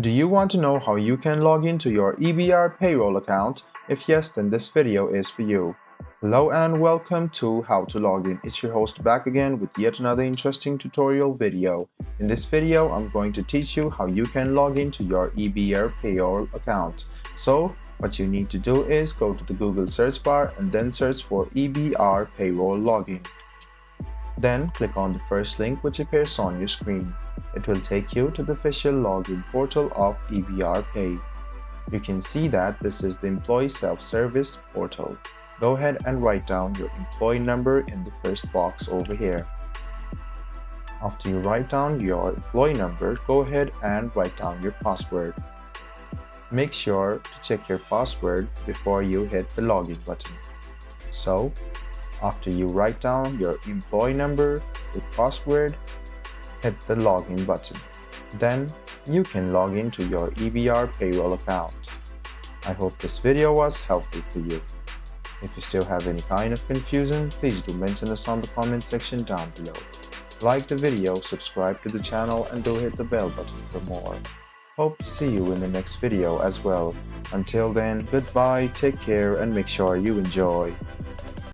Do you want to know how you can log into your EBR Payroll account? If yes, then this video is for you. Hello and welcome to How to Log In. It's your host back again with yet another interesting tutorial video. In this video, I'm going to teach you how you can log into your EBR Payroll account. So, what you need to do is go to the Google search bar and then search for EBR Payroll Login. Then click on the first link which appears on your screen. It will take you to the official login portal of EBR Pay. You can see that this is the employee self-service portal. Go ahead and write down your employee number in the first box over here. After you write down your employee number, go ahead and write down your password. Make sure to check your password before you hit the login button. So, after you write down your employee number with password, hit the login button. Then you can log into your EBR Payroll account. I hope this video was helpful for you. If you still have any kind of confusion, please do mention us on the comment section down below. Like the video, subscribe to the channel, and do hit the bell button for more. Hope to see you in the next video as well. Until then, goodbye, take care, and make sure you enjoy.